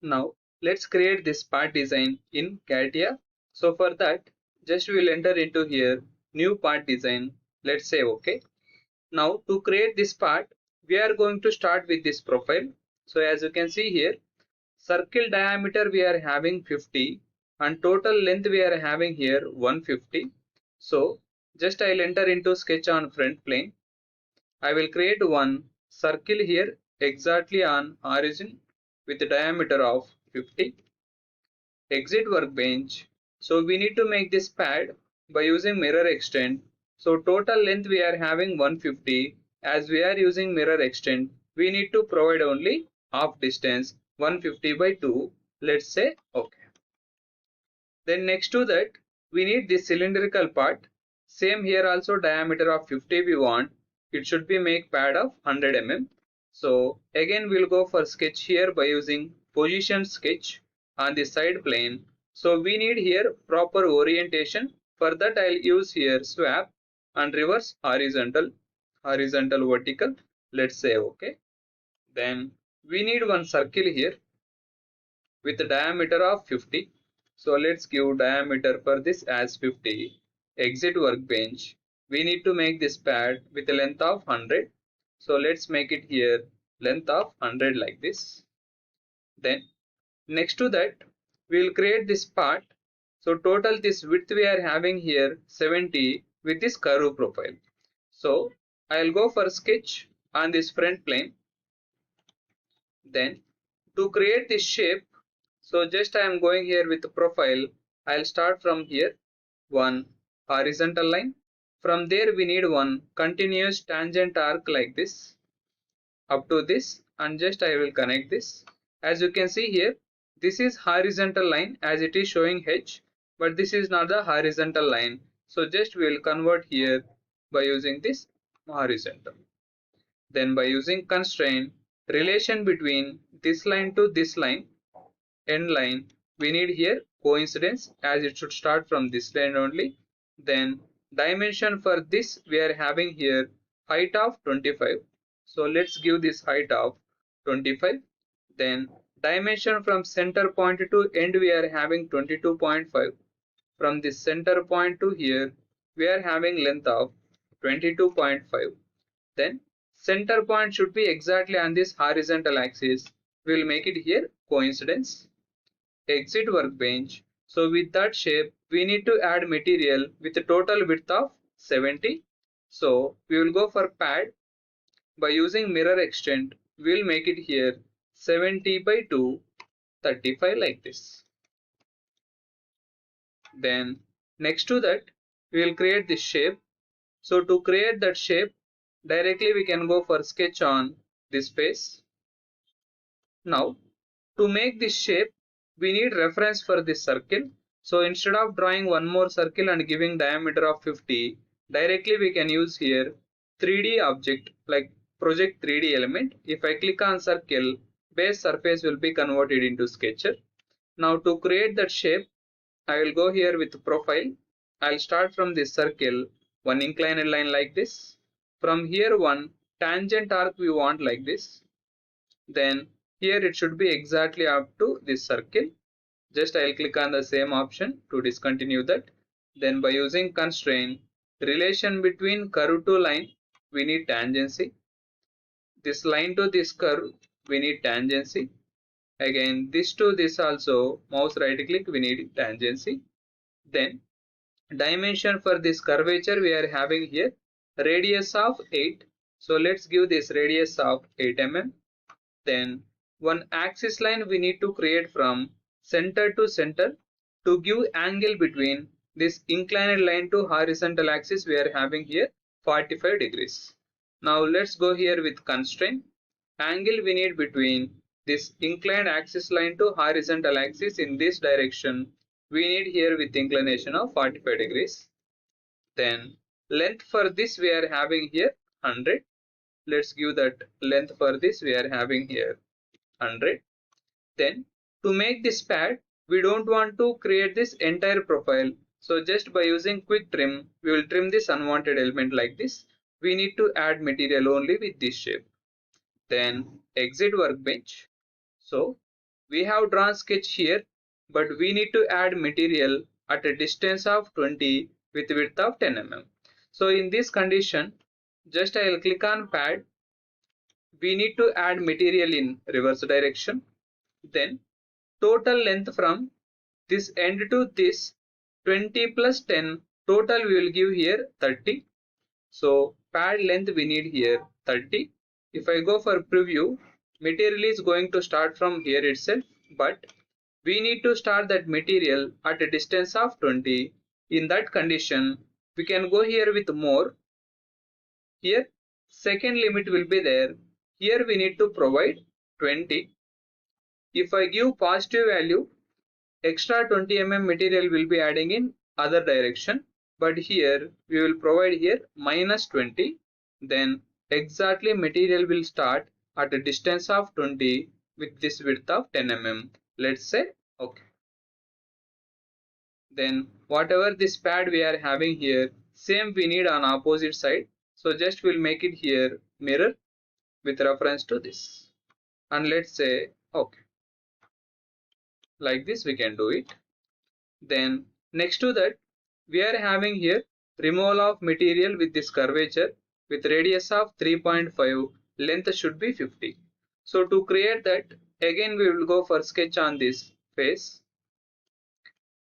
Now let's create this part design in CATIA. So for that, just we will enter into here new part design. Let's say OK. Now to create this part, we are going to start with this profile. So as you can see here, circle diameter we are having 50 and total length we are having here 150. So just I'll enter into sketch on front plane. I will create one circle here exactly on origin with a diameter of 50. Exit workbench. So we need to make this pad by using mirror extend. So total length we are having 150. As we are using mirror extend, we need to provide only half distance 150 by 2. Let's say OK. Then next to that, we need this cylindrical part. Same here also diameter of 50 we want. It should be make pad of 100 mm. So again we'll go for sketch here by using position sketch on the side plane. So we need here proper orientation. For that I'll use here swap and reverse horizontal vertical. Let's say OK. Then we need one circle here with a diameter of 50. So let's give diameter for this as 50. Exit workbench. We need to make this pad with a length of 100. So let's make it here length of 100 like this. Then next to that, we will create this part. So total this width we are having here 70 with this curve profile. So I'll go for sketch on this front plane. Then to create this shape, so just I am going here with the profile. I'll start from here, one horizontal line. From there we need one continuous tangent arc like this up to this, and just I will connect this. As you can see here, this is horizontal line as it is showing H, but this is not the horizontal line. So just we will convert here by using this horizontal. Then by using constraint, relation between this line to this line, end line, we need here coincidence as it should start from this line only. Then dimension for this we are having here height of 25. So let's give this height of 25. Then dimension from center point to end we are having 22.5. From this center point to here we are having length of 22.5. Then center point should be exactly on this horizontal axis. We will make it here coincidence. Exit workbench. So with that shape, we need to add material with a total width of 70. So we will go for pad. By using mirror extend, we will make it here 70 by 2, 35 like this. Then next to that, we will create this shape. So to create that shape, directly we can go for sketch on this face. Now to make this shape, we need reference for this circle. So instead of drawing one more circle and giving diameter of 50, directly we can use here 3D object like project 3D element. If I click on circle, base surface will be converted into sketcher. Now to create that shape, I will go here with profile. I'll start from this circle, one inclined line like this. From here one tangent arc we want like this. Then here it should be exactly up to this circle. Just I'll click on the same option to discontinue that. Then by using constraint, relation between curve to line, we need tangency. This line to this curve, we need tangency. Again, this to this also, mouse right click, we need tangency. Then dimension for this curvature we are having here, radius of 8. So let's give this radius of 8 mm. Then one axis line we need to create from center to center to give angle between this inclined line to horizontal axis we are having here 45 degrees. Now let's go here with constraint. Angle we need between this inclined axis line to horizontal axis in this direction we need here with inclination of 45 degrees. Then length for this we are having here 100. Let's give that length for this we are having here 100. Then to make this pad, we don't want to create this entire profile. So just by using quick trim, we will trim this unwanted element like this. We need to add material only with this shape. Then exit workbench. So we have drawn sketch here, but we need to add material at a distance of 20 with width of 10 mm. So in this condition, just I will click on pad. We need to add material in reverse direction. Then total length from this end to this 20 plus 10, total we will give here 30. So pad length we need here 30. If I go for preview, material is going to start from here itself, but we need to start that material at a distance of 20. In that condition, we can go here with more. Here second limit will be there. Here we need to provide 20. If I give positive value, extra 20 mm material will be adding in other direction, but here we will provide here minus 20. Then exactly material will start at a distance of 20 with this width of 10 mm. Let's say okay. Then whatever this pad we are having here, same we need on opposite side. So just we'll make it here mirror with reference to this, and let's say okay. Like this we can do it. Then next to that, we are having here removal of material with this curvature with radius of 3.5, length should be 50. So to create that, again we will go for sketch on this face.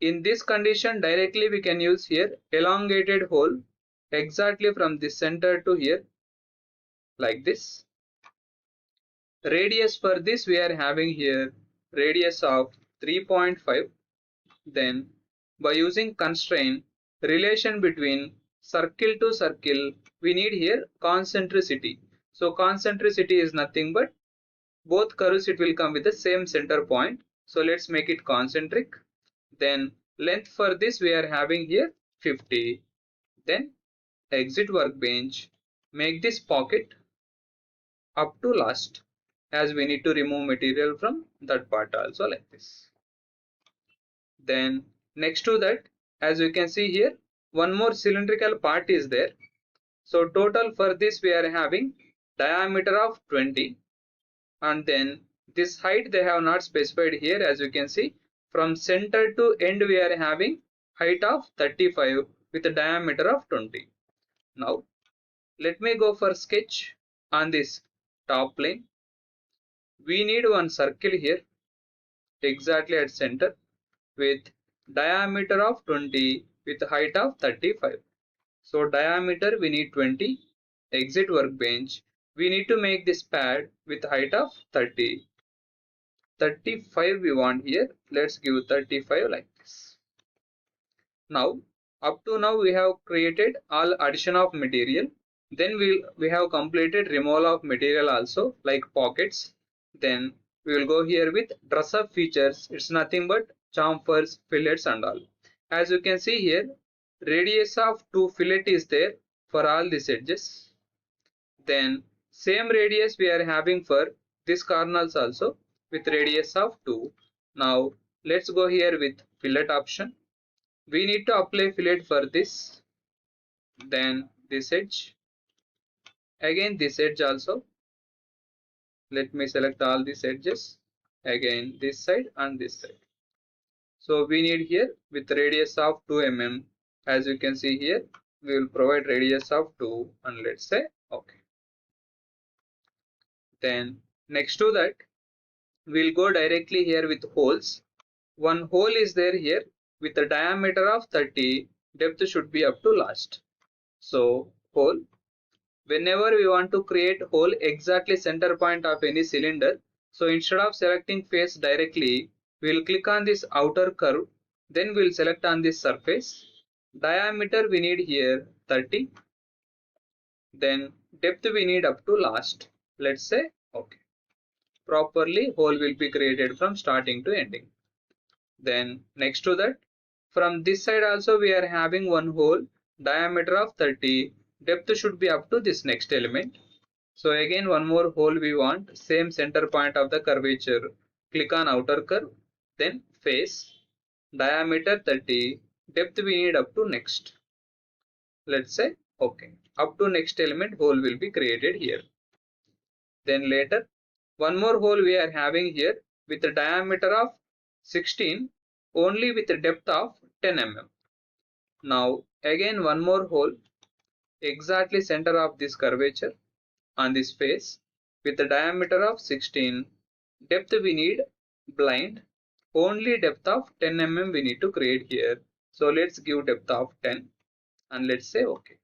In this condition, directly we can use here elongated hole exactly from this center to here, like this. Radius for this we are having here radius of 3.5. Then by using constraint relation between circle to circle, we need here concentricity. So concentricity is nothing but both curves it will come with the same center point. So let's make it concentric. Then length for this we are having here 50. Then exit workbench, make this pocket up to last, as we need to remove material from that part also, like this. Then next to that, as you can see here, one more cylindrical part is there. So total for this we are having diameter of 20, and then this height they have not specified here. As you can see, from center to end we are having height of 35 with a diameter of 20. Now let me go for sketch on this top plane. We need one circle here exactly at center with diameter of 20 with height of 35. So diameter we need 20, exit workbench, we need to make this pad with height of 30. 35 we want here, let's give 35 like this. Now up to now we have created all addition of material. Then we have completed removal of material also, like pockets. Then we will go here with dress up features. It's nothing but chamfers, fillets and all. As you can see here, radius of 2 fillet is there for all these edges. Then same radius we are having for this corners also with radius of 2. Now let's go here with fillet option. We need to apply fillet for this. Then this edge. Again this edge also. Let me select all these edges. Again this side and this side. So we need here with radius of 2 mm. As you can see here, we will provide radius of 2, and let's say okay. Then next to that, we'll go directly here with holes. One hole is there here with a diameter of 30, depth should be up to last. So hole, whenever we want to create hole exactly center point of any cylinder, so instead of selecting face directly, we'll click on this outer curve, then we'll select on this surface. Diameter we need here 30, then depth we need up to last. Let's say okay. Properly hole will be created from starting to ending. Then next to that, from this side also we are having one hole, diameter of 30, depth should be up to this next element. So again one more hole we want, same center point of the curvature. Click on outer curve, then face, diameter 30, depth we need up to next. Let's say okay. Up to next element hole will be created here. Then later one more hole we are having here, with a diameter of 16 only with a depth of 10 mm. Now again one more hole exactly center of this curvature on this face with a diameter of 16. Depth we need blind, only depth of 10 mm we need to create here. So let's give depth of 10 and let's say OK.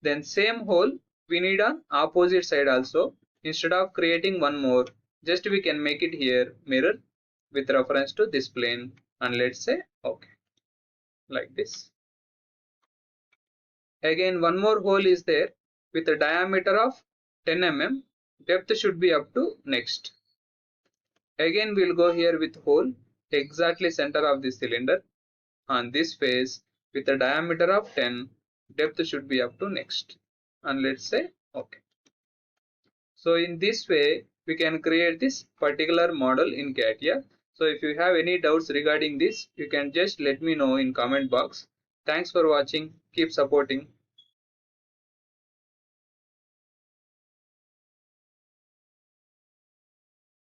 Then same hole we need on opposite side also. Instead of creating one more, just we can make it here mirror with reference to this plane and let's say OK, like this. Again one more hole is there with a diameter of 10 mm. Depth should be up to next. Again we'll go here with hole exactly center of the cylinder on this face with a diameter of 10. Depth should be up to next and let's say OK. So in this way we can create this particular model in CATIA. So if you have any doubts regarding this, you can just let me know in comment box. Thanks for watching. Keep supporting.